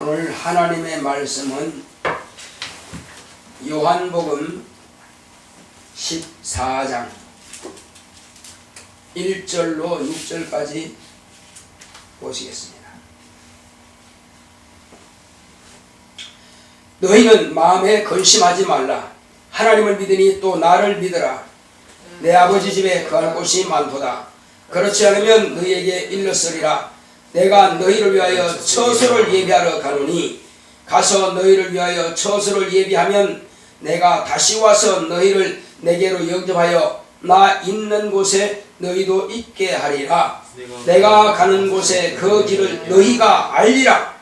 오늘 하나님의 말씀은 요한복음 14장 1절로 6절까지 보시겠습니다. 너희는 마음에 근심하지 말라. 하나님을 믿으니 또 나를 믿으라. 내 아버지 집에 거할 곳이 많도다. 그렇지 않으면 너희에게 일렀으리라. 내가 너희를 위하여 처소를 예비하러 가노니 가서 너희를 위하여 처소를 예비하면 내가 다시 와서 너희를 내게로 영접하여 나 있는 곳에 너희도 있게 하리라. 내가 가는 곳에 그 길을 너희가 알리라.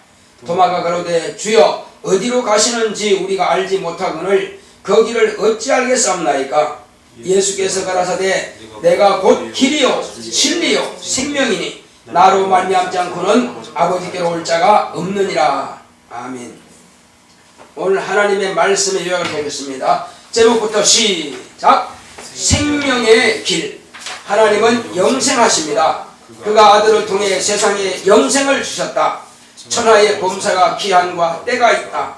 도마가 가로되 주여 어디로 가시는지 우리가 알지 못하거늘 그 길을 어찌 알겠사옵나이까. 예수께서 가라사대 내가 곧 길이요 진리요 생명이니 나로 말미암지 않고는 아버지께로 올 자가 없느니라. 아멘. 오늘 하나님의 말씀의 요약을 보겠습니다. 제목부터 시작. 생명의 길. 하나님은 영생하십니다. 그가 아들을 통해 세상에 영생을 주셨다. 천하의 범사가 기한과 때가 있다.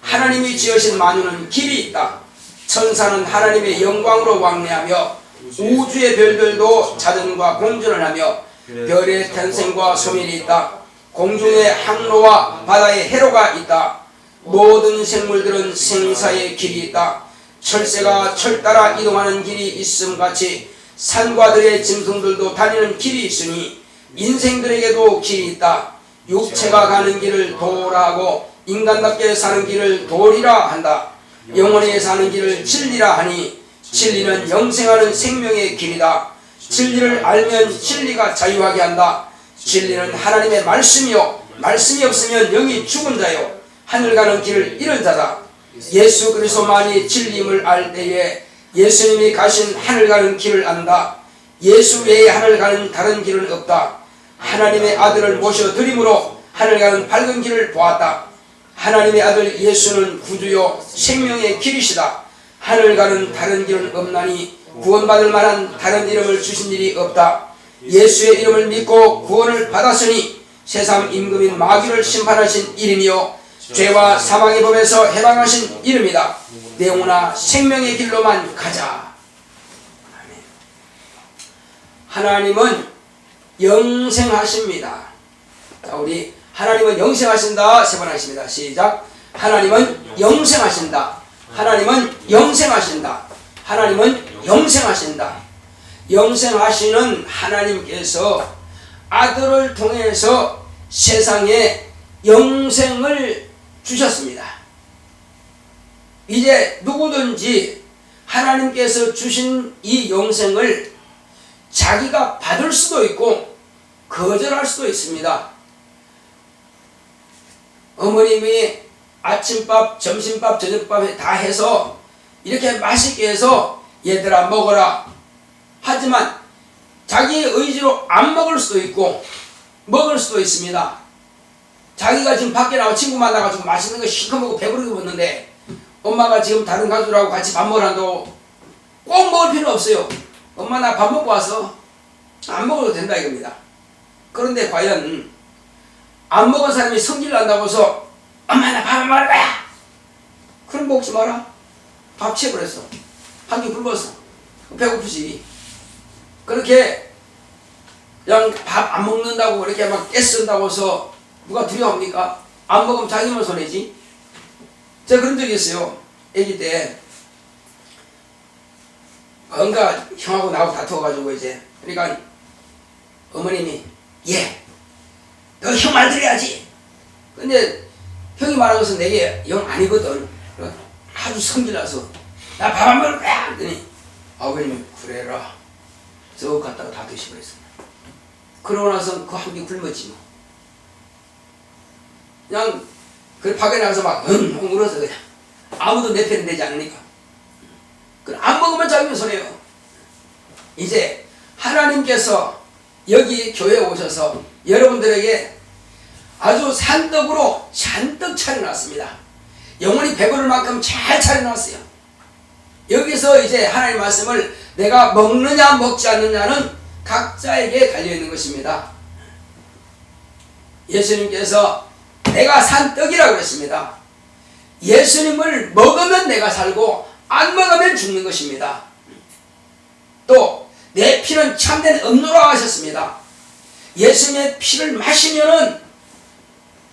하나님이 지으신 만유는 길이 있다. 천사는 하나님의 영광으로 왕래하며 우주의 별들도 자전과 공전을 하며 별의 탄생과 소멸이 있다. 공중의 항로와 바다의 해로가 있다. 모든 생물들은 생사의 길이 있다. 철새가 철 따라 이동하는 길이 있음같이 산과 들의 짐승들도 다니는 길이 있으니 인생들에게도 길이 있다. 육체가 가는 길을 도라 하고 인간답게 사는 길을 도리라 한다. 영원히 사는 길을 진리라 하니 진리는 영생하는 생명의 길이다. 진리를 알면 진리가 자유하게 한다. 진리는 하나님의 말씀이요 말씀이 없으면 영이 죽은 자요 하늘 가는 길을 잃은 자다. 예수 그리스도만이 진리임을 알 때에 예수님이 가신 하늘 가는 길을 안다. 예수 외에 하늘 가는 다른 길은 없다. 하나님의 아들을 모셔드림으로 하늘 가는 밝은 길을 보았다. 하나님의 아들 예수는 구주요 생명의 길이시다. 하늘 가는 다른 길은 없나니 구원받을 만한 다른 이름을 주신 일이 없다. 예수의 이름을 믿고 구원을 받았으니 세상 임금인 마귀를 심판하신 이름이요 죄와 사망의 법에서 해방하신 이름이다. 내오나 생명의 길로만 가자. 아멘. 하나님은 영생하십니다. 자, 우리 하나님은 영생하신다 세 번 하십니다. 시작. 하나님은 영생하신다. 하나님은 영생하신다. 하나님은 영생하신다. 영생하시는 하나님께서 아들을 통해서 세상에 영생을 주셨습니다. 이제 누구든지 하나님께서 주신 이 영생을 자기가 받을 수도 있고 거절할 수도 있습니다. 어머님이 아침밥, 점심밥, 저녁밥 다 해서 이렇게 맛있게 해서 얘들아 먹어라 하지만 자기의 의지로 안 먹을 수도 있고 먹을 수도 있습니다. 자기가 지금 밖에 나와 친구 만나가지고 맛있는 거 실컷 먹고 배부르게 먹는데 엄마가 지금 다른 가족들하고 같이 밥 먹으라고 꼭 먹을 필요 없어요. 엄마 나 밥 먹고 와서 안 먹어도 된다 이겁니다. 그런데 과연 안 먹은 사람이 성질 난다고 해서 엄마 나 밥 안 먹을 거야 그럼 먹지 마라. 밥 채버렸어. 한 끼 굶었어. 배고프지. 그렇게 그냥 밥 안 먹는다고 이렇게 막 떼쓴다고 해서 누가 두려워합니까? 안 먹으면 자기만 손해지. 제가 그런 적이 있어요. 애기 때 뭔가 형하고 나하고 다투어가지고 이제 그러니까 어머님이 너 형 말 들어야지. 근데 형이 말한 것은 내게 영 아니거든. 아주 성질나서 나 밥 안 먹을 거야 그랬더니 아버님이 그래라 썩 갖다가 다 드셔버렸습니다. 그러고 나서 그 한 끼 굶었지 뭐. 그냥 그 밖에 나가서 막 울어서 그냥 아무도 내 편이 되지 않으니까 안 먹으면 자기는 손해요. 이제 하나님께서 여기 교회에 오셔서 여러분들에게 아주 산떡으로 잔뜩 차려놨습니다. 영원히 배부를 만큼 잘 차려놨어요. 여기서 이제 하나님 말씀을 내가 먹느냐 먹지 않느냐는 각자에게 달려있는 것입니다. 예수님께서 내가 산 떡이라고 그랬습니다. 예수님을 먹으면 내가 살고 안 먹으면 죽는 것입니다. 또 내 피는 참된 음료라고 하셨습니다. 예수님의 피를 마시면은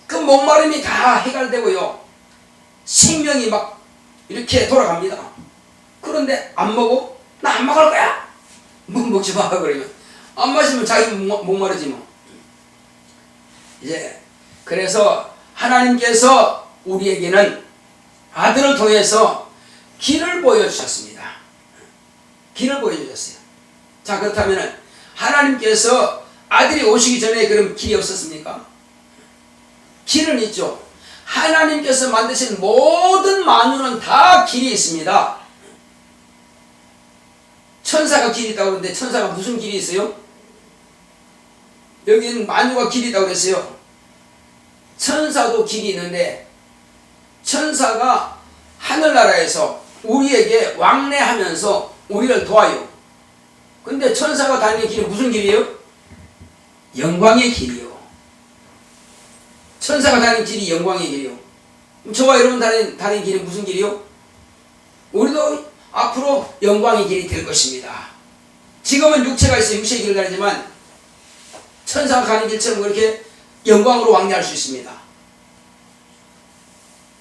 그 목마름이 다 해결되고요, 생명이 막 이렇게 돌아갑니다. 그런데 안 먹어? 나 안 먹을 거야? 뭐 먹지 마 그러면 안 마시면 자기 목마르지 뭐. 이제 그래서 하나님께서 우리에게는 아들을 통해서 길을 보여주셨습니다. 길을 보여주셨어요. 자, 그렇다면 하나님께서 아들이 오시기 전에 그럼 길이 없었습니까? 길은 있죠. 하나님께서 만드신 모든 만유는 다 길이 있습니다. 천사가 길이 있다고 그러는데 천사가 무슨 길이 있어요? 여기는 만유가 길이 있다고 그랬어요. 천사도 길이 있는데 천사가 하늘나라에서 우리에게 왕래하면서 우리를 도와요. 근데 천사가 다니는 길은 무슨 길이에요? 영광의 길이요. 천사가 다니는 길이 영광의 길이요. 저와 여러분 다니는 길은 무슨 길이요? 우리도 앞으로 영광의 길이 될 것입니다. 지금은 육체가 있어 육체의 길을 가지만 천사가 가는 길처럼 그렇게 영광으로 왕래할 수 있습니다.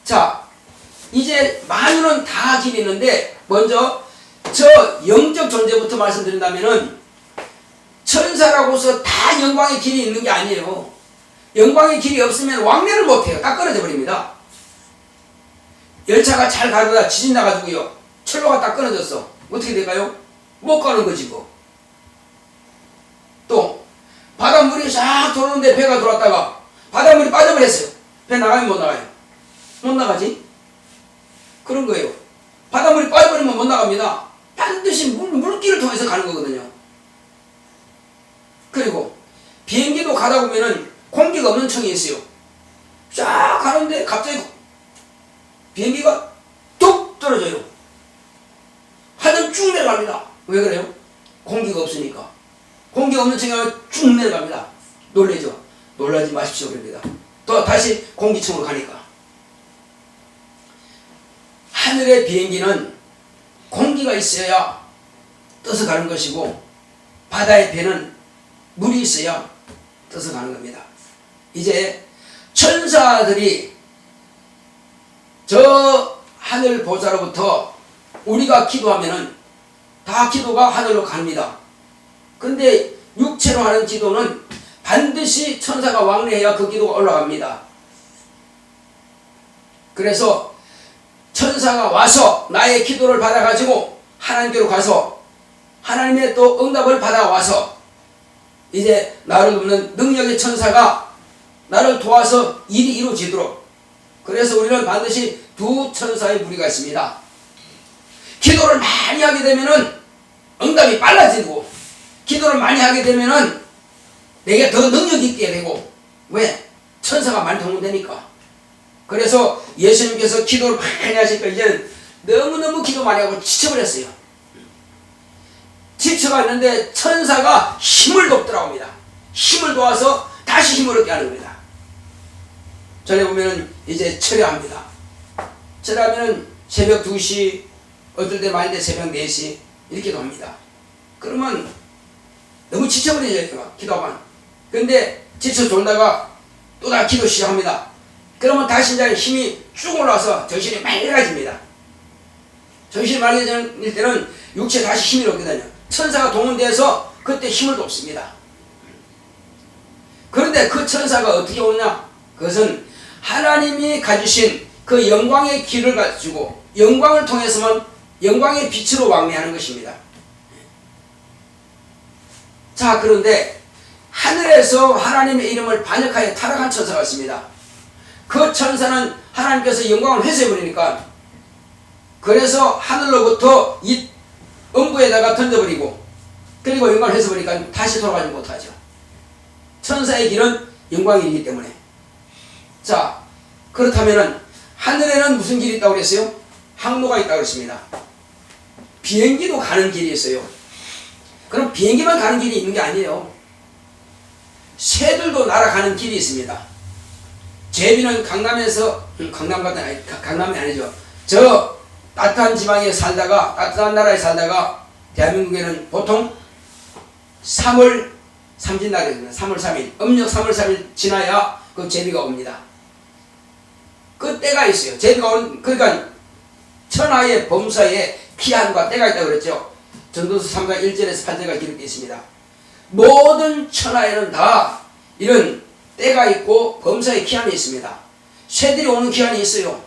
자, 이제 만유는 다 길이 있는데 먼저 저 영적 존재부터 말씀드린다면은 천사라고서 다 영광의 길이 있는 게 아니에요. 영광의 길이 없으면 왕래를 못해요. 딱 끊어져 버립니다. 열차가 잘 가다가 지진 나가지고요, 철로가 딱 끊어졌어. 어떻게 될까요? 못 가는 거지 뭐. 또 바닷물이 싹 돌아오는데 배가 돌았다가 바닷물이 빠져버렸어요. 배 나가면 못 나가요? 못 나가지? 그런 거예요. 바닷물이 빠져버리면 못 나갑니다. 반드시 물길을 통해서 가는 거거든요. 그리고 비행기도 가다 보면은 공기가 없는 층이 있어요. 쫙 가는데 갑자기 비행기가 뚝 떨어져요. 하늘 쭉 내려갑니다. 왜 그래요? 공기가 없으니까. 공기가 없는 층에 쭉 내려갑니다. 놀라죠? 놀라지 마십시오 그럽니다. 또 다시 공기층으로 가니까. 하늘의 비행기는 공기가 있어야 떠서 가는 것이고 바다의 배는 물이 있어야 떠서 가는 겁니다. 이제 천사들이 저 하늘 보좌로부터 우리가 기도하면은 다 기도가 하늘로 갑니다. 근데 육체로 하는 기도는 반드시 천사가 왕래해야 그 기도가 올라갑니다. 그래서 천사가 와서 나의 기도를 받아가지고 하나님께로 가서 하나님의 또 응답을 받아와서 이제 나를 돕는 능력의 천사가 나를 도와서 일이 이루어지도록, 그래서 우리는 반드시 두 천사의 무리가 있습니다. 기도를 많이 하게 되면은 응답이 빨라지고, 기도를 많이 하게 되면은 내게 더 능력 있게 되고. 왜? 천사가 많이 동원되니까. 그래서 예수님께서 기도를 많이 하시니까 이제는 너무너무 기도 많이 하고 지쳐버렸어요. 지쳐갔는데 천사가 힘을 돕더라고요. 힘을 도와서 다시 힘을 얻게 하는 겁니다. 전에 보면은 이제 철야합니다. 철야하면은 새벽 2시, 어떨 때 많은데 새벽 4시 이렇게도 합니다. 그러면 너무 지쳐버리죠, 기도하면. 근데 지쳐 졸다가 또 다 기도 시작합니다. 그러면 다시 이제 힘이 쭉 올라와서 정신이 맑아집니다. 정신이 맑아질 때는 육체에 다시 힘이 없거든요. 천사가 동원돼서 그때 힘을 돕습니다. 그런데 그 천사가 어떻게 오느냐? 그것은 하나님이 가지신 그 영광의 길을 가지고 영광을 통해서만 영광의 빛으로 왕래하는 것입니다. 자, 그런데 하늘에서 하나님의 이름을 반역하여 타락한 천사가 있습니다. 그 천사는 하나님께서 영광을 회수해버리니까, 그래서 하늘로부터 이 음부에다가 던져버리고, 그리고 영광을 회수해버리니까 다시 돌아가지 못하죠. 천사의 길은 영광의 길이기 때문에. 자, 그렇다면은 하늘에는 무슨 길이 있다고 그랬어요? 항로가 있다고 그랬습니다. 비행기도 가는 길이 있어요. 그럼 비행기만 가는 길이 있는 게 아니에요. 새들도 날아가는 길이 있습니다. 제비는 강남이 아니죠. 저 따뜻한 지방에 살다가, 따뜻한 나라에 살다가 대한민국에는 보통 3월 삼진날입니다. 3월 3일 음력 3월 3일 지나야 그 제비가 옵니다. 그 때가 있어요. 제비가 오는, 그러니까 천하의 범사에 기한과 때가 있다고 그랬죠. 전도서 3장 1절에서 8절가 기록되어 있습니다. 모든 천하에는 다 이런 때가 있고 범사의 기한이 있습니다. 새들이 오는 기한이 있어요.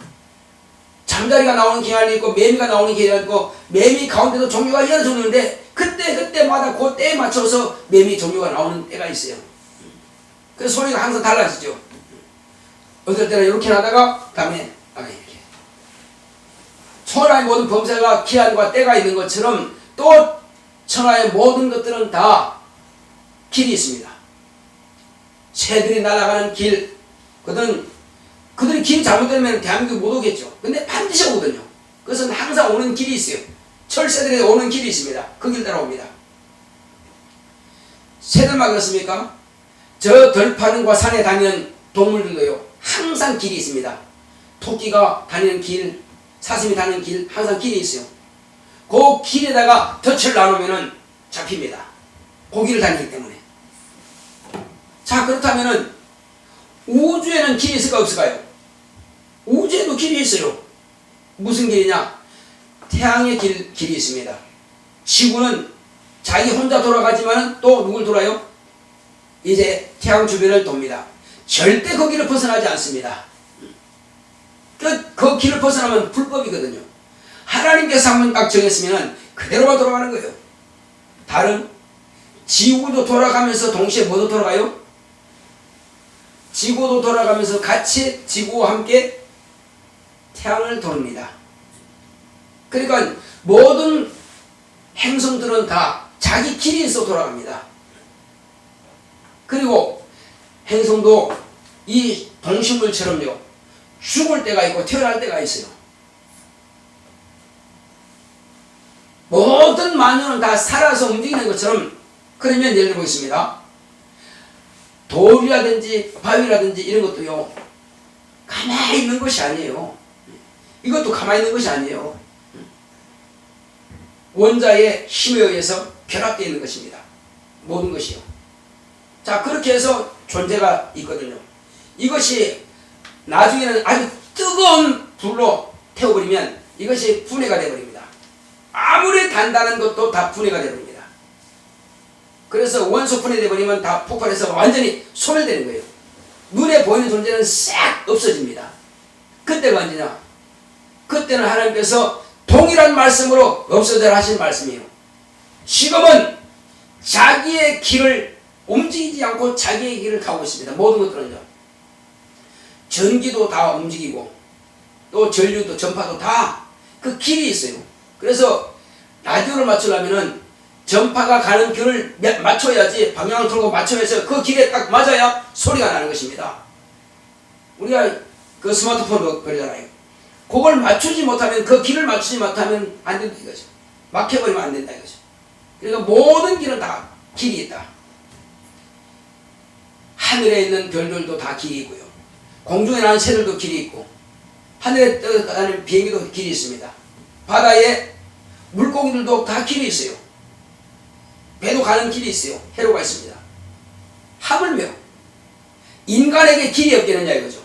잠자리가 나오는 기한이 있고 매미가 나오는 기한이 있고, 매미 가운데도 종류가 여러 종류인데 그때마다 그 때에 맞춰서 매미 종류가 나오는 때가 있어요. 그래서 소리가 항상 달라지죠. 어떨 때는 이렇게 나다가 다음에 이렇게. 천하의 모든 범사가 기한과 때가 있는 것처럼 또 천하의 모든 것들은 다 길이 있습니다. 새들이 날아가는 길, 그들이 길이 잘못되면 대한민국에 못 오겠죠. 근데 반드시 오거든요. 그것은 항상 오는 길이 있어요. 철새들이 오는 길이 있습니다. 그 길 따라 옵니다. 새들만 그렇습니까? 저 들판과 산에 다니는 동물들도요, 항상 길이 있습니다. 토끼가 다니는 길, 사슴이 다니는 길, 항상 길이 있어요. 그 길에다가 덫을 나누면은 잡힙니다. 그 길을 다니기 때문에. 자, 그렇다면은 우주에는 길이 있을까 없을까요? 우주에도 길이 있어요. 무슨 길이냐? 태양의 길이 있습니다. 지구는 자기 혼자 돌아가지만은 또 누굴 돌아요? 이제 태양 주변을 돕니다. 절대 그 길을 벗어나지 않습니다. 그 길을 벗어나면 불법이거든요. 하나님께서 한번 딱 정했으면 그대로만 돌아가는 거예요. 다른 지구도 돌아가면서 동시에 뭐도 돌아가요? 지구도 돌아가면서 같이 지구와 함께 태양을 돕니다. 그러니까 모든 행성들은 다 자기 길이 있어 돌아갑니다. 그리고 행성도 이 동식물처럼요, 죽을 때가 있고 태어날 때가 있어요. 모든 만유는 다 살아서 움직이는 것처럼. 그러면 예를 들어보겠습니다. 돌이라든지 바위라든지 이런 것도요, 가만히 있는 것이 아니에요. 이것도 가만히 있는 것이 아니에요. 원자의 힘에 의해서 결합되어 있는 것입니다. 모든 것이요. 자, 그렇게 해서 존재가 있거든요. 이것이 나중에는 아주 뜨거운 불로 태워버리면 이것이 분해가 되어버립니다. 아무리 단단한 것도 다 분해가 되어버립니다. 그래서 원소 분해되어버리면 다 폭발해서 완전히 소멸되는 거예요. 눈에 보이는 존재는 싹 없어집니다. 그때가 언제냐? 그때는 하나님께서 동일한 말씀으로 없어져라 하신 말씀이에요. 지금은 자기의 길을 움직이지 않고 자기의 길을 가고 있습니다. 모든 것들은요. 전기도 다 움직이고 또 전류도 전파도 다 그 길이 있어요. 그래서 라디오를 맞추려면은 전파가 가는 길을 맞춰야지, 방향을 틀고 맞춰야지 그 길에 딱 맞아야 소리가 나는 것입니다. 우리가 그 스마트폰도 그러잖아요. 그걸 맞추지 못하면, 그 길을 맞추지 못하면 안 된다 이거죠. 막혀버리면 안 된다 이거죠. 그러니까 모든 길은 다 길이 있다. 하늘에 있는 별들도 다 길이 있고요. 공중에 나는 새들도 길이 있고, 하늘에 떠다니는 비행기도 길이 있습니다. 바다에 물고기들도 다 길이 있어요. 배도 가는 길이 있어요. 해로가 있습니다. 하물며 인간에게 길이 없겠느냐 이거죠.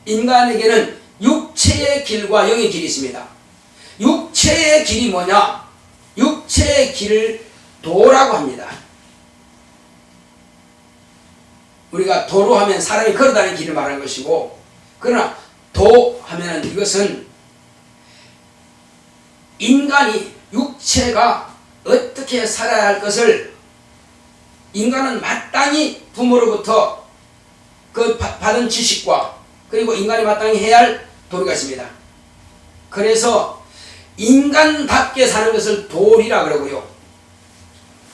인간에게는 육체의 길과 영의 길이 있습니다. 육체의 길이 뭐냐? 육체의 길을 도라고 합니다. 우리가 도로 하면 사람이 걸어다니는 길을 말하는 것이고, 그러나 도 하면 이것은 인간이, 육체가 어떻게 살아야 할 것을 인간은 마땅히 부모로부터 그 받은 지식과, 그리고 인간이 마땅히 해야 할 도리가 있습니다. 그래서 인간답게 사는 것을 도리라 그러고요,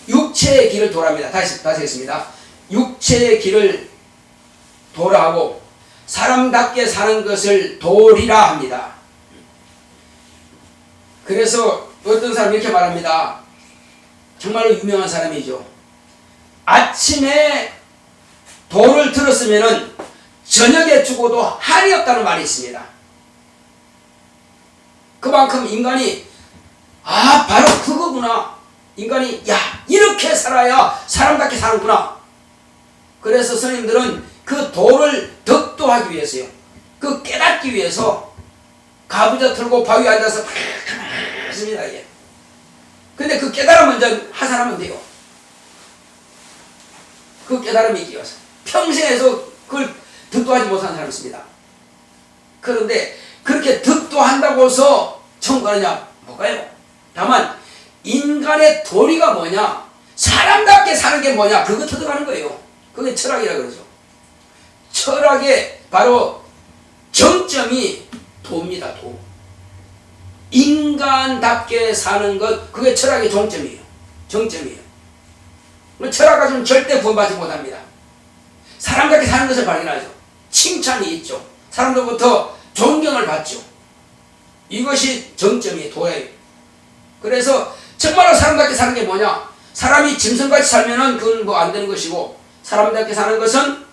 육체의 길을 도랍니다. 다시 하겠습니다. 육체의 길을 도라하고 사람답게 사는 것을 도리라 합니다. 그래서 어떤 사람이 이렇게 말합니다. 정말로 유명한 사람이죠. 아침에 도를 들었으면은 저녁에 죽어도 한이 없다는 말이 있습니다. 그만큼 인간이 바로 그거구나. 인간이 이렇게 살아야 사람답게 사는구나. 그래서 스님들은 그 도를 덕도하기 위해서요. 그 깨닫기 위해서 가부좌 틀고 바위에 앉아서 했습니다. 근데 그 깨달음 먼저 하산하면 돼요. 그 깨달음이 끼어서 평생에서 그걸 득도하지 못한 사람이 있습니다. 그런데 그렇게 득도한다고 해서 천국 가느냐? 못 가요. 다만 인간의 도리가 뭐냐? 사람답게 사는 게 뭐냐? 그거 터득하는 거예요. 그게 철학이라 그러죠. 철학의 바로 정점이 도입니다. 도. 인간답게 사는 것, 그게 철학의 정점이에요. 정점이에요. 철학 가지고는 절대 구원받지 못합니다. 사람답게 사는 것을 발견하죠. 칭찬이 있죠. 사람들로부터 존경을 받죠. 이것이 정점이에요. 도예요. 그래서 정말로 사람답게 사는 게 뭐냐? 사람이 짐승같이 살면은 그건 뭐 안 되는 것이고, 사람답게 사는 것은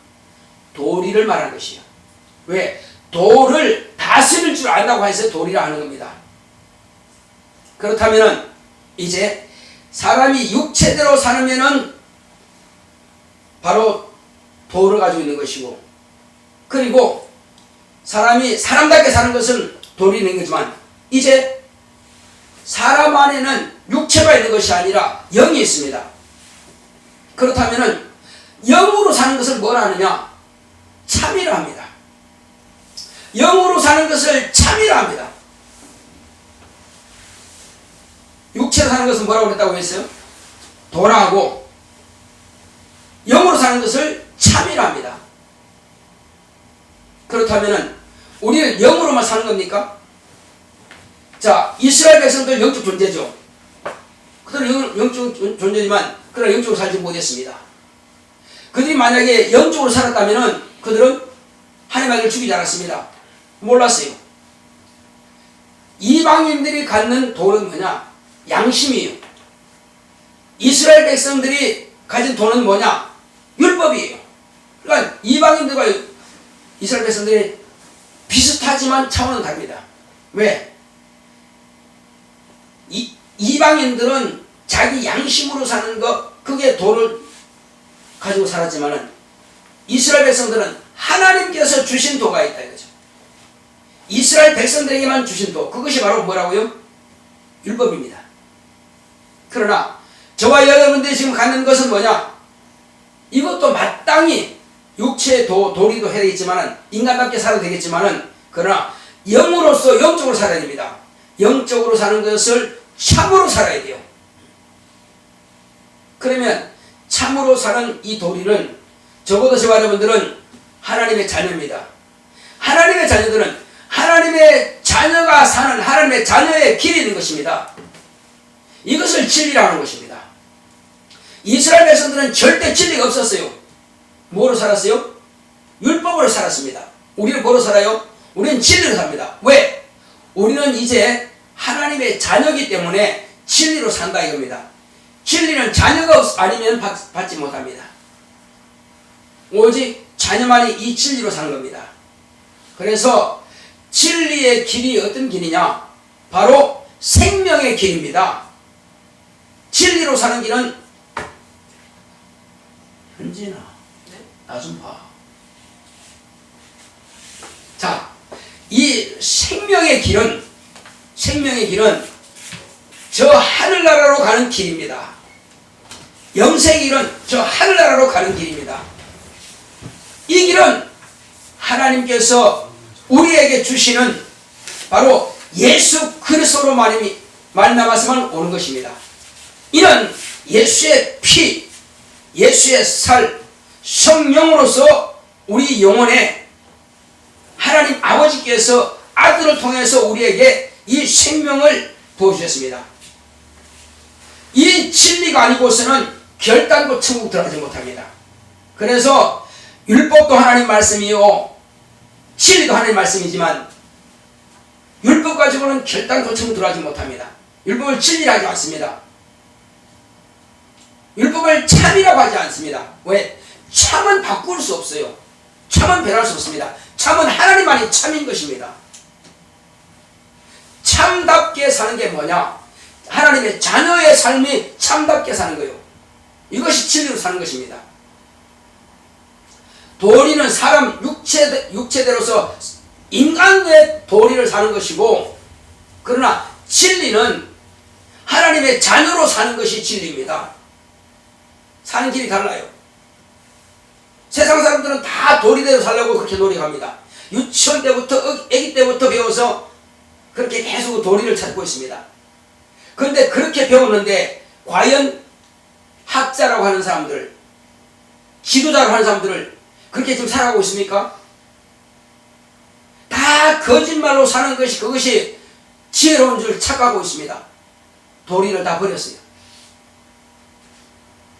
도리를 말하는 것이에요. 왜? 도를 다스릴 줄 안다고 해서 도리를 하는 겁니다. 그렇다면은 이제 사람이 육체대로 사느면은 바로 도를 가지고 있는 것이고, 그리고 사람이 사람답게 사는 것은 도리는 거지만, 이제 사람 안에는 육체가 있는 것이 아니라 영이 있습니다. 그렇다면은 영으로 사는 것을 뭘 하느냐? 참이라 합니다. 영으로 사는 것을 참이라 합니다. 육체로 사는 것은 뭐라고 그랬다고 했어요? 도라고. 영으로 사는 것을 참이라 합니다. 그렇다면은 우리는 영으로만 사는 겁니까? 자, 이스라엘 백성들 영적 존재죠. 그들은 영적 존재지만 그러나 영적으로 살지 못했습니다. 그들이 만약에 영적으로 살았다면은 그들은 하나님을 죽이지 않았습니다. 몰랐어요. 이방인들이 갖는 도는 뭐냐? 양심이에요. 이스라엘 백성들이 가진 도는 뭐냐? 율법이에요. 그러니까 이방인들과 이스라엘 백성들이 비슷하지만 차원은 다릅니다. 왜? 이방인들은 자기 양심으로 사는 것, 그게 도를 가지고 살았지만은 이스라엘 백성들은 하나님께서 주신 도가 있다 이거죠. 이스라엘 백성들에게만 주신 도, 그것이 바로 뭐라고요? 율법입니다. 그러나 저와 여러분들이 지금 갖는 것은 뭐냐? 이것도 마땅히 육체의 도리도 해야 되겠지만은, 인간답게 살아도 되겠지만은, 그러나 영으로서 영적으로 살아야 됩니다. 영적으로 사는 것을 참으로 살아야 돼요. 그러면 참으로 사는 이 도리는, 적어도 저와 여러분들은 하나님의 자녀입니다. 하나님의 자녀들은 하나님의 자녀가 사는 하나님의 자녀의 길이 있는 것입니다. 이것을 진리라고 하는 것입니다. 이스라엘 백성들은 절대 진리가 없었어요. 뭐로 살았어요? 율법으로 살았습니다. 우리는 뭐로 살아요? 우리는 진리로 삽니다. 왜? 우리는 이제 하나님의 자녀이기 때문에 진리로 산다 이겁니다. 진리는 자녀가 아니면 받지 못합니다. 오직 자녀만이 이 진리로 사는 겁니다. 그래서 진리의 길이 어떤 길이냐? 바로 생명의 길입니다. 진리로 사는 길은, 현진아, 나 좀 봐. 자, 이 생명의 길은 저 하늘나라로 가는 길입니다. 영생의 길은 저 하늘나라로 가는 길입니다. 이 길은 하나님께서 우리에게 주시는 바로 예수 그리스도로 말미암아서만 오는 것입니다. 이는 예수의 피, 예수의 살, 성령으로서 우리 영혼에 하나님 아버지께서 아들을 통해서 우리에게 이 생명을 부어주셨습니다. 이 진리가 아니고서는 결단코 천국 들어가지 못합니다. 그래서 율법도 하나님 말씀이요, 진리도 하나님 말씀이지만 율법 가지고는 결단코 천국 들어가지 못합니다. 율법을 진리라고 하지 않습니다. 율법을 참이라고 하지 않습니다. 왜? 참은 바꿀 수 없어요. 참은 변할 수 없습니다. 참은 하나님만이 참인 것입니다. 참답게 사는 게 뭐냐? 하나님의 자녀의 삶이 참답게 사는 거예요. 이것이 진리로 사는 것입니다. 도리는 사람 육체대로서 인간의 도리를 사는 것이고, 그러나 진리는 하나님의 자녀로 사는 것이 진리입니다. 사는 길이 달라요. 세상 사람들은 다 도리대로 살려고 그렇게 노력합니다. 유치원 때부터, 아기 때부터 배워서 그렇게 계속 도리를 찾고 있습니다. 그런데 그렇게 배웠는데 과연 학자라고 하는 사람들, 지도자라고 하는 사람들을 그렇게 지금 살아가고 있습니까? 다 거짓말로 사는 것이, 그것이 지혜로운 줄 착각하고 있습니다. 도리를 다 버렸어요.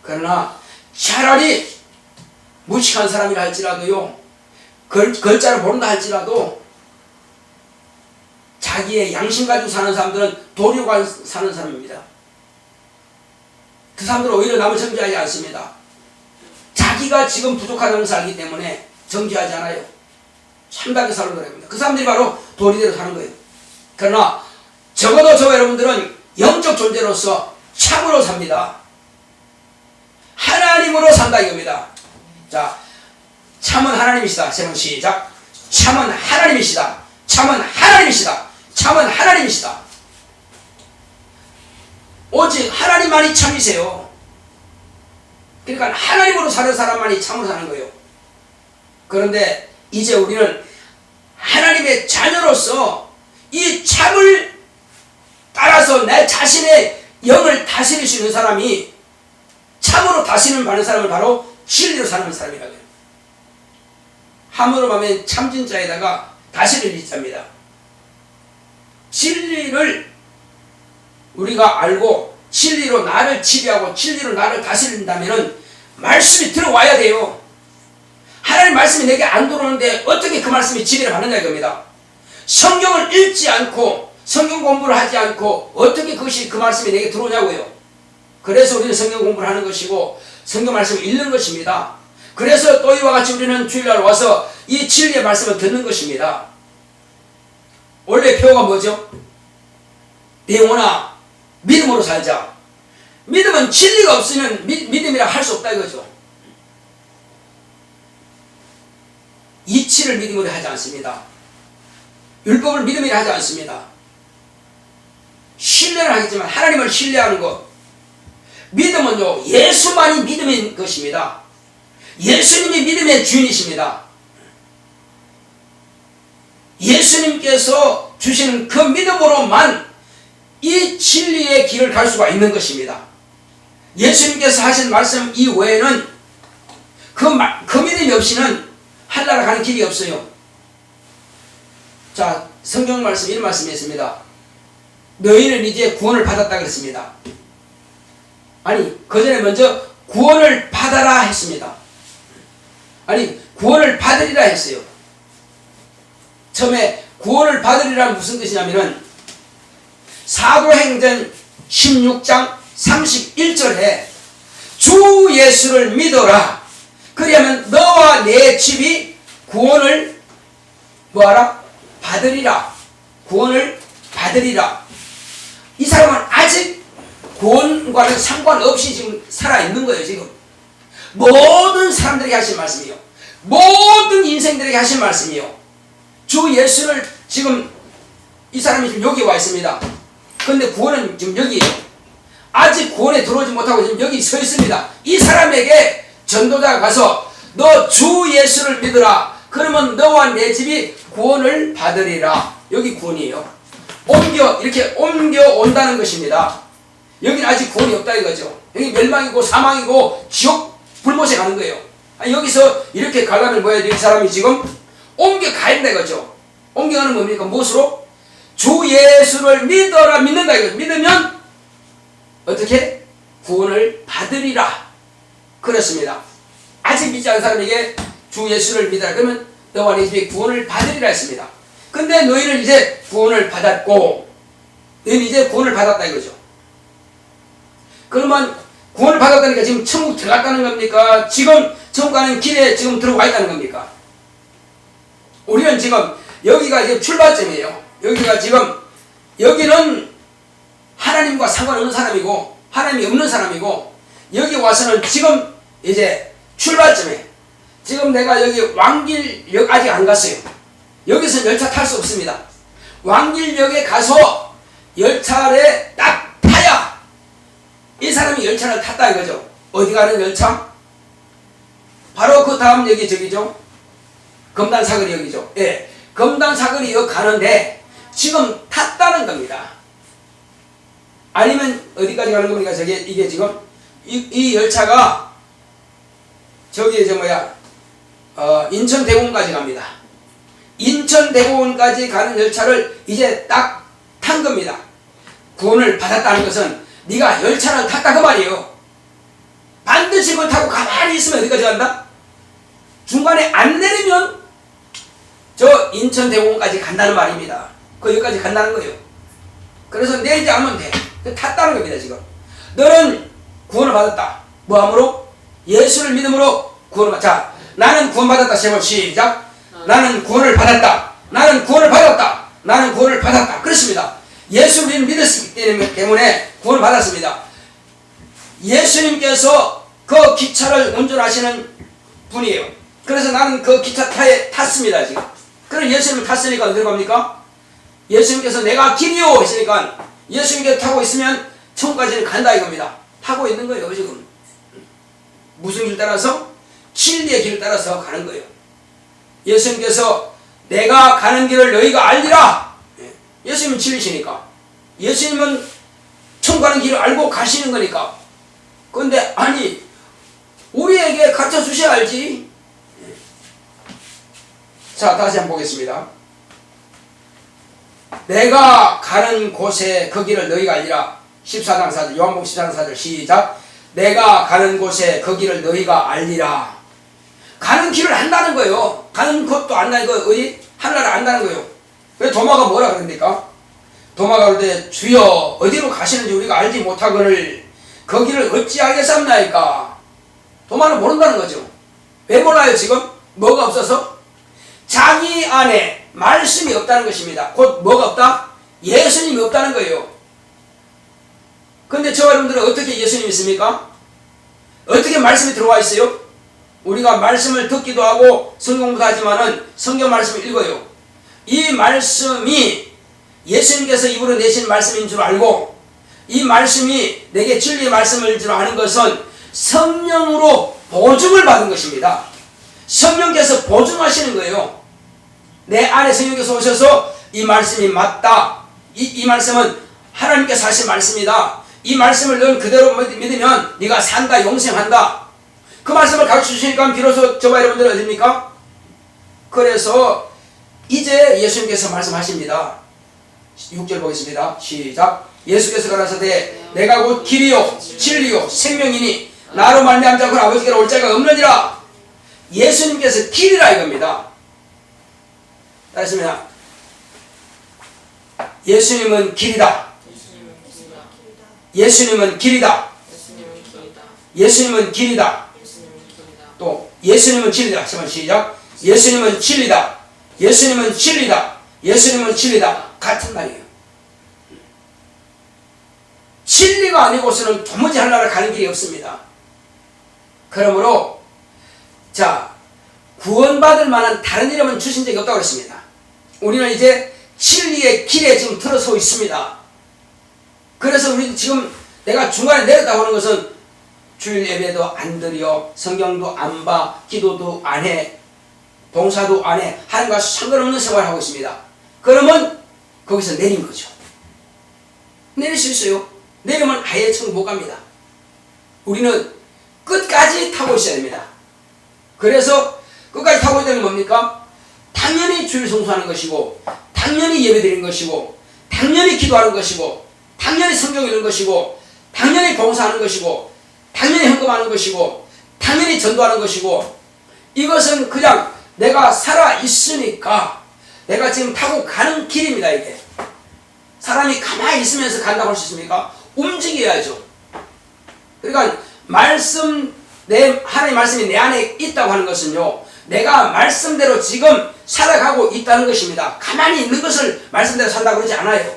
그러나 차라리 무식한 사람이라 할지라도요, 글자를 모른다 할지라도 자기의 양심 가지고 사는 사람들은 도리로 사는 사람입니다. 그 사람들은 오히려 남을 정죄하지 않습니다. 자기가 지금 부족하다는 것을 알기 때문에 정죄하지 않아요. 참답게 살려고 합니다. 그 사람들이 바로 도리대로 사는 거예요. 그러나 적어도 저 여러분들은 영적 존재로서 참으로 삽니다. 하나님으로 산다 이겁니다. 자, 참은 하나님이시다. 세 번 시작. 참은 하나님이시다. 참은 하나님이시다. 참은 하나님이시다. 오직 하나님만이 참이세요. 그러니까 하나님으로 사는 사람만이 참으로 사는 거예요. 그런데 이제 우리는 하나님의 자녀로서 이 참을 따라서 내 자신의 영을 다스릴 수 있는 사람이, 참으로 다스림을 받는 사람을 바로 진리로 사는 사람이라고 해요. 함으로 하면 참진자에다가 다스릴 이자입니다. 진리를 우리가 알고 진리로 나를 지배하고 진리로 나를 다스린다면 말씀이 들어와야 돼요. 하나님 말씀이 내게 안 들어오는데 어떻게 그 말씀이 지배를 받느냐 이겁니다. 성경을 읽지 않고 성경 공부를 하지 않고 어떻게 그것이 그 말씀이 내게 들어오냐고요. 그래서 우리는 성경 공부를 하는 것이고 성경 말씀을 읽는 것입니다. 그래서 또 이와 같이 우리는 주일날 와서 이 진리의 말씀을 듣는 것입니다. 원래 표어가 뭐죠? 영혼아 믿음으로 살자. 믿음은 진리가 없으면 믿음이라 할 수 없다 이거죠. 이치를 믿음으로 하지 않습니다. 율법을 믿음이라 하지 않습니다. 신뢰를 하겠지만 하나님을 신뢰하는 것. 믿음은요, 예수만이 믿음인 것입니다. 예수님이 믿음의 주인이십니다. 예수님께서 주시는 그 믿음으로만 이 진리의 길을 갈 수가 있는 것입니다. 예수님께서 하신 말씀 이외에는 그 믿음이 없이는 하늘나라 가는 길이 없어요. 자, 성경 말씀 이런 말씀이 있습니다. 너희는 이제 구원을 받았다 그랬습니다. 아니, 그 전에 먼저 구원을 받아라 했습니다. 아니, 구원을 받으리라 했어요. 처음에 구원을 받으리라 무슨 뜻이냐면은 사도행전 16장 31절에 주 예수를 믿어라. 그러면 너와 내 집이 구원을 뭐하라? 받으리라. 구원을 받으리라. 이 사람은 아직 구원과는 상관없이 지금 살아있는 거예요. 지금 모든 사람들에게 하신 말씀이요, 모든 인생들에게 하신 말씀이요. 주 예수를 지금 이 사람이 지금 여기 와 있습니다. 그런데 구원은 지금 여기에요. 아직 구원에 들어오지 못하고 지금 여기 서 있습니다. 이 사람에게 전도자가 가서 너 주 예수를 믿으라. 그러면 너와 내 집이 구원을 받으리라. 여기 구원이에요. 이렇게 옮겨온다는 것입니다. 여기는 아직 구원이 없다 이거죠. 여기 멸망이고 사망이고 지옥 불못에 가는 거예요. 여기서 이렇게 가려면 뭐야? 이 사람이 지금 옮겨가야 된다 이거죠. 옮겨가는 뭡니까? 무엇으로? 주 예수를 믿어라. 믿는다 이거죠. 믿으면 어떻게? 구원을 받으리라. 그렇습니다. 아직 믿지 않은 사람에게 주 예수를 믿어라. 그러면 너와 내 집이 구원을 받으리라 했습니다. 근데 너희는 이제 구원을 받았고, 너희는 이제 구원을 받았다 이거죠. 그러면 구원을 받았다니까 지금 천국 들어갔다는 겁니까? 지금 천국 가는 길에 지금 들어와 있다는 겁니까? 우리는 지금 여기가 이제 출발점이에요. 여기가 지금 여기는 하나님과 상관없는 사람이고 하나님이 없는 사람이고 여기 와서는 지금 이제 출발점에 지금 내가 여기 왕길역 아직 안 갔어요. 여기서 열차 탈 수 없습니다. 왕길역에 가서 열차를 딱 타야 이 사람이 열차를 탔다 이거죠. 어디 가는 열차? 바로 그 다음 역이 저기죠. 검단사거리역이죠. 예, 검단사거리역 가는데 지금 탔다는 겁니다. 아니면 어디까지 가는 겁니까? 저게 이게 지금 이 열차가 저기 인천대공까지 갑니다. 인천대공까지 가는 열차를 이제 딱 탄 겁니다. 구원을 받았다는 것은 네가 열차를 탔다 그 말이에요. 반드시 그걸 타고 가만히 있으면 어디까지 간다? 중간에 안 내리면 저 인천대공까지 간다는 말입니다. 거기까지 간다는 거예요. 그래서 내리지 않으면 돼. 탔다는 겁니다. 지금 너는 구원을 받았다. 뭐함으로? 예수를 믿음으로 구원을 받았다. 자, 나는 구원받았다. 제발 시작. 나는 구원을 받았다. 나는 구원을 받았다. 나는 구원을 받았다. 그렇습니다. 예수를 믿었기 때문에 구원을 받았습니다. 예수님께서 그 기차를 운전하시는 분이에요. 그래서 나는 그 기차타에 탔습니다. 지금. 그럼 예수님을 탔으니까 어디로 갑니까? 예수님께서 내가 길이요 했으니까 예수님께서 타고 있으면 천국까지는 간다 이겁니다. 타고 있는 거예요. 지금. 무슨 길 따라서? 진리의 길을 따라서 가는 거예요. 예수님께서 내가 가는 길을 너희가 알리라. 예수님은 진리시니까. 예수님은 천국 가는 길을 알고 가시는 거니까. 그런데 아니 우리에게 가르쳐 주셔야 알지. 자, 다시 한번 보겠습니다. 내가 가는 곳에 그 길을 너희가 알리라. 14장 4절 요한복음 14장 4절 시작. 내가 가는 곳에 그 길을 너희가 알리라. 가는 길을 안다는 거예요. 가는 것도 안다는 거 어디? 하늘나라 안다는 거예요. 그래서 도마가 뭐라 그럽니까? 도마가 그러되 주여 어디로 가시는지 우리가 알지 못하거늘 그 길을 어찌 알겠습니까? 도마는 모른다는 거죠. 왜 몰라요 지금? 뭐가 없어서? 자기 안에 말씀이 없다는 것입니다. 곧 뭐가 없다? 예수님이 없다는 거예요. 그런데 저와 여러분들은 어떻게 예수님이 있습니까? 어떻게 말씀이 들어와 있어요? 우리가 말씀을 듣기도 하고 성경도 하지만은 성경 말씀을 읽어요. 이 말씀이 예수님께서 입으로 내신 말씀인 줄 알고 이 말씀이 내게 진리의 말씀을 줄 아는 것은 성령으로 보증을 받은 것입니다. 성령께서 보증하시는 거예요. 내 안에 성령께서 오셔서 이 말씀이 맞다. 이 말씀은 하나님께서 하신 말씀이다. 이 말씀을 넌 그대로 믿으면 네가 산다, 용생한다. 그 말씀을 가르쳐 주시니까 비로소 저와 여러분들은 어딥니까? 그래서 이제 예수님께서 말씀하십니다. 6절 보겠습니다. 시작. 예수께서 가라사대 내가 곧 길이요 진리요 생명이니 나로 말미암지 않고는 아버지께로 올 자가 없느니라. 예수님께서 길이라 이겁니다. 따르십니다. 예수님은 길이다. 예수님은 길이다. 예수님은 길이다. 또 예수님은 진리다. 시작. 예수님은 진리다. 예수님은 진리다. 예수님은 진리다. 같은 말이에요. 진리가 아니고서는 도무지 하나를 가는 길이 없습니다. 그러므로 자 구원받을 만한 다른 이름은 주신 적이 없다고 그랬습니다. 우리는 이제 진리의 길에 지금 들어서 있습니다. 그래서 우리 지금 내가 중간에 내렸다고 하는 것은 주일 예배도 안 드려, 성경도 안 봐, 기도도 안 해, 봉사도 안 해, 하나님과 상관없는 생활을 하고 있습니다. 그러면 거기서 내린 거죠. 내릴 수 있어요. 내리면 아예 천국 못 갑니다. 우리는 끝까지 타고 있어야 됩니다. 그래서 끝까지 타고 있다는 게 뭡니까? 당연히 주일 성수하는 것이고 당연히 예배드리는 것이고 당연히 기도하는 것이고 당연히 성경 읽는 것이고 당연히 봉사하는 것이고 당연히 헌금하는 것이고 당연히 전도하는 것이고 이것은 그냥 내가 살아있으니까 내가 지금 타고 가는 길입니다. 이게 사람이 가만히 있으면서 간다고 할 수 있습니까? 움직여야죠. 그러니까 말씀 하나님의 말씀이 내 안에 있다고 하는 것은요 내가 말씀대로 지금 살아가고 있다는 것입니다. 가만히 있는 것을 말씀대로 산다고 그러지 않아요.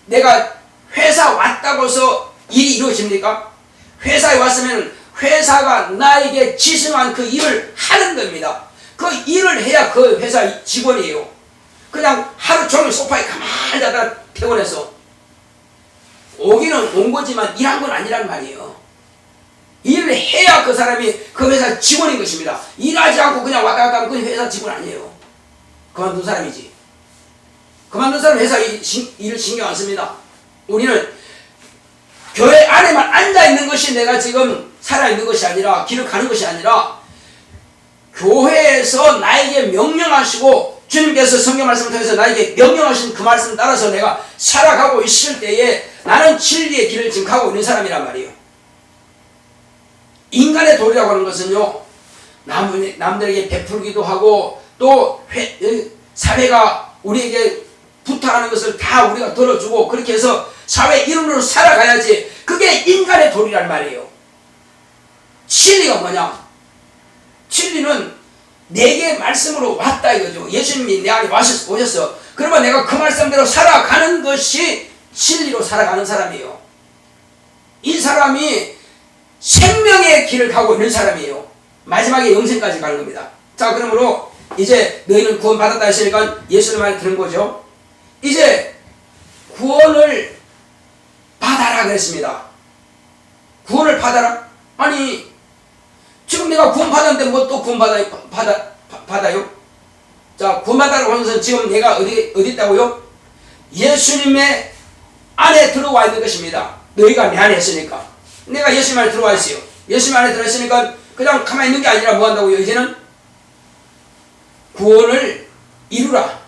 내가 회사 왔다고 해서 일이 이루어집니까? 회사에 왔으면 회사가 나에게 지승한 그 일을 하는 겁니다. 그 일을 해야 그 회사 직원이에요. 그냥 하루 종일 소파에 가만히 자다가 퇴근해서 오기는 온 거지만 일한 건 아니란 말이에요. 일을 해야 그 사람이 그 회사 직원인 것입니다. 일하지 않고 그냥 왔다 갔다 하면 그 회사 직원 아니에요. 그만둔 사람이지. 그만둔 사람 회사 일을 신경 안 씁니다. 우리는 교회 안에만 앉아있는 것이 내가 지금 살아있는 것이 아니라 길을 가는 것이 아니라 교회에서 나에게 명령하시고 주님께서 성경 말씀을 통해서 나에게 명령하신 그 말씀 따라서 내가 살아가고 있을 때에 나는 진리의 길을 지금 가고 있는 사람이란 말이에요. 인간의 도리라고 하는 것은요, 남들에게 베풀기도 하고 또 사회가 우리에게 부탁하는 것을 다 우리가 들어주고 그렇게 해서 사회 일원으로 살아가야지. 그게 인간의 도리란 말이에요. 진리가 뭐냐? 진리는 내게 말씀으로 왔다 이거죠. 예수님이 내 안에 오셨어. 그러면 내가 그 말씀대로 살아가는 것이 진리로 살아가는 사람이에요. 이 사람이 생명의 길을 가고 있는 사람이에요. 마지막에 영생까지 가는 겁니다. 자, 그러므로 이제 너희는 구원 받았다 했으니까 예수님 말을 들은 거죠. 이제 구원을 받아라 그랬습니다. 구원을 받아라? 아니 지금 내가 구원 받았는데 뭐 또 구원 받아요? 자, 구원 받아라고 하는 것은 지금 내가 어디 있다고요? 예수님의 안에 들어와 있는 것입니다. 너희가 내 안에 있으니까. 내가 예수님 안에 들어와 있어요. 예수님 안에 들어있으니까 그냥 가만히 있는 게 아니라 뭐 한다고요? 이제는 구원을 이루라.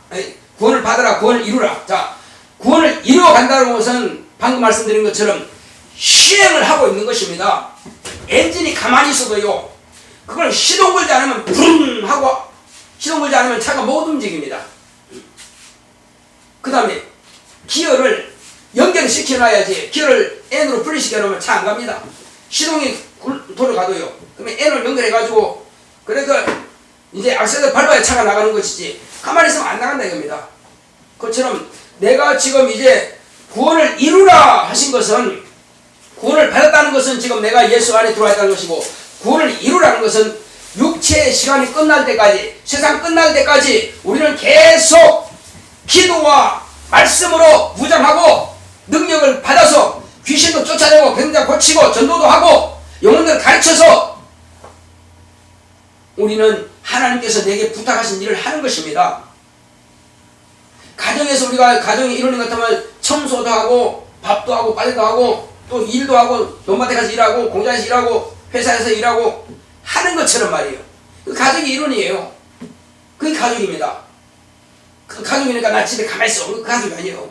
구원을 받아라. 구원을 이루라. 자, 구원을 이루어 간다는 것은 방금 말씀드린 것처럼 시행을 하고 있는 것입니다. 엔진이 가만히 있어도요, 그걸 시동 걸지 않으면 붕 하고 시동 걸지 않으면 차가 못 움직입니다. 그 다음에 기어를 연결시켜 놔야지. 기어를 N으로 분리시켜 놓으면 차 안 갑니다. 시동이 돌아가도요. 그러면 N을 연결해 가지고 그러니까 이제 악셀을 밟아야 차가 나가는 것이지 가만히 있으면 안 나간다 이겁니다. 그것처럼 내가 지금 이제 구원을 이루라 하신 것은, 구원을 받았다는 것은 지금 내가 예수 안에 들어와 있다는 것이고, 구원을 이루라는 것은 육체의 시간이 끝날 때까지, 세상 끝날 때까지 우리는 계속 기도와 말씀으로 무장하고 능력을 받아서 귀신도 쫓아내고 병자 고치고 전도도 하고 영혼들을 가르쳐서 우리는 하나님께서 내게 부탁하신 일을 하는 것입니다. 가정에서 우리가 가정이 이루는 것 같으면 청소도 하고 밥도 하고 빨래도 하고 또 일도 하고 논밭에 가서 일하고 공장에서 일하고 회사에서 일하고 하는 것처럼 말이에요. 그 가족이 일원이에요. 그게 가족입니다. 그 가족이니까 나 집에 가만히 있어. 그 가족이 아니에요.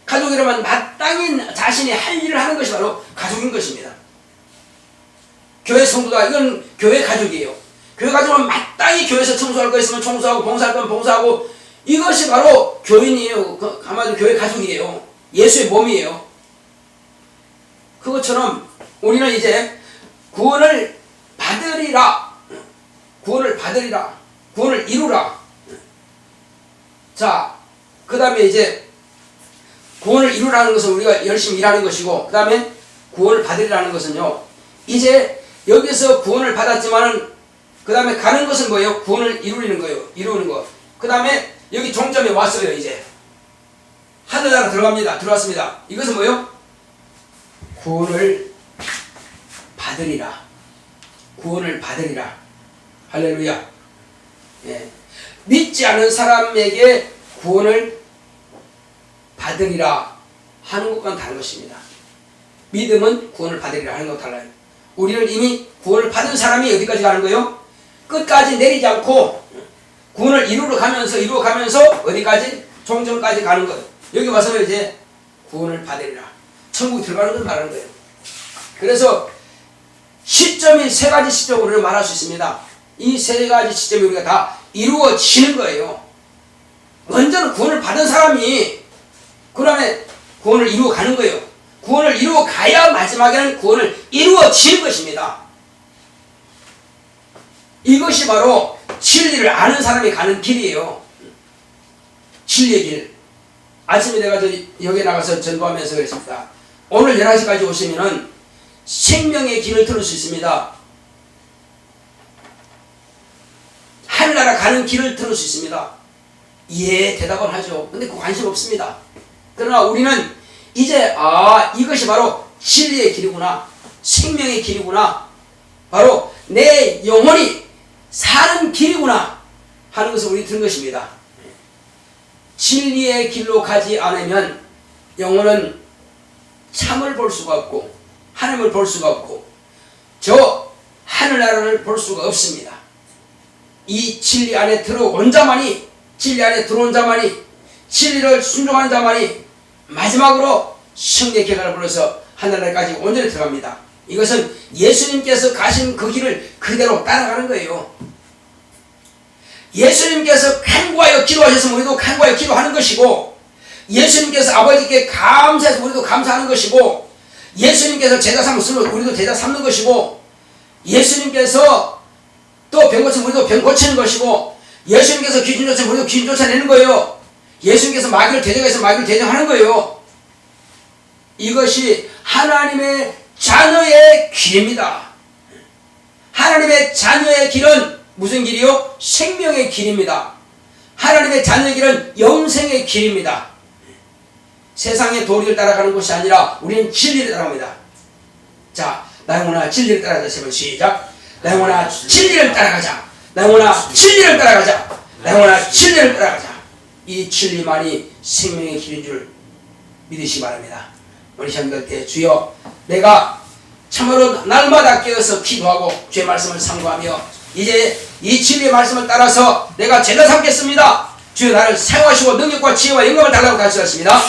가족이라면 마땅히 자신이 할 일을 하는 것이 바로 가족인 것입니다. 교회 성도가 이건 교회 가족이에요. 교회 가족은 마땅히 교회에서 청소할 거 있으면 청소하고 봉사할 건 봉사하고 이것이 바로 교인이에요. 아마도 교회 가족이에요. 예수의 몸이에요. 그것처럼 우리는 이제 구원을 받으리라. 구원을 받으리라. 구원을 이루라. 자, 그 다음에 이제 구원을 이루라는 것은 우리가 열심히 일하는 것이고, 그 다음에 구원을 받으리라는 것은요, 이제 여기서 구원을 받았지만은 그 다음에 가는 것은 뭐예요? 구원을 이루는 거예요. 이루는 거. 그 다음에 여기 종점에 왔어요. 이제 하늘나라 들어갑니다. 들어왔습니다. 이것은 뭐예요? 구원을 받으리라. 구원을 받으리라. 할렐루야. 예. 믿지 않은 사람에게 구원을 받으리라 하는 것과는 다른 것입니다. 믿음은 구원을 받으리라 하는 것과 달라요. 우리는 이미 구원을 받은 사람이 어디까지 가는 거예요? 끝까지 내리지 않고 구원을 이루어 가면서 어디까지? 종점까지 가는 것. 여기 와서는 이제 구원을 받으리라. 천국 들어가는 걸 말하는 거예요. 그래서 시점이 세 가지 시점으로 말할 수 있습니다. 이 세 가지 시점이 우리가 다 이루어지는 거예요. 먼저는 구원을 받은 사람이 그 다음에 구원을 이루어 가는 거예요. 구원을 이루어 가야 마지막에는 구원을 이루어지는 것입니다. 이것이 바로 진리를 아는 사람이 가는 길이에요. 진리의 길. 아침에 내가 여기 나가서 전도하면서 그랬습니다. 오늘 11시까지 오시면은 생명의 길을 들을 수 있습니다. 하늘나라 가는 길을 들을 수 있습니다. 예, 대답을 하죠. 근데 그 관심 없습니다. 그러나 우리는 이제 이것이 바로 진리의 길이구나, 생명의 길이구나, 바로 내 영혼이 사는 길이구나 하는 것을 우리 들은 것입니다. 진리의 길로 가지 않으면 영혼은 참을 볼 수가 없고 하나님을 볼 수가 없고 저 하늘나라를 볼 수가 없습니다. 이 진리 안에 들어온 자만이, 진리 안에 들어온 자만이, 진리를 순종하는 자만이 마지막으로 승리의 계단을 불러서 하늘나라까지 온전히 들어갑니다. 이것은 예수님께서 가신 그 길을 그대로 따라가는 거예요. 예수님께서 간구하여 기도하셨으면 우리도 간구하여 기도하는 것이고, 예수님께서 아버지께 감사해서 우리도 감사하는 것이고, 예수님께서 제자 삼으시면 우리도 제자 삼는 것이고, 예수님께서 또 병 고치면 우리도 병 고치는 것이고, 예수님께서 귀신 쫓아내면 우리도 귀신 쫓아내는 거예요. 예수님께서 마귀를 대적해서 마귀를 대적하는 거예요. 이것이 하나님의 자녀의 길입니다. 하나님의 자녀의 길은 무슨 길이요? 생명의 길입니다. 하나님의 자녀의 길은 영생의 길입니다. 세상의 도리를 따라가는 것이 아니라 우리는 진리를 따라갑니다. 자, 나 영혼아 진리를 따라가자. 세번 시작. 나 영혼아 진리를 따라가자. 나 영혼아 진리를 따라가자. 나 영혼아 진리를 따라가자. 이 진리만이 생명의 길인 줄 믿으시기 바랍니다. 우리 형들 때 주여, 내가 참으로 날마다 깨어서 기도하고 주의 말씀을 상고하며 이제 이 진리의 말씀을 따라서 내가 제자 삼겠습니다. 주여 나를 사용하시고 능력과 지혜와 영광을 달라고 가르치셨습니다.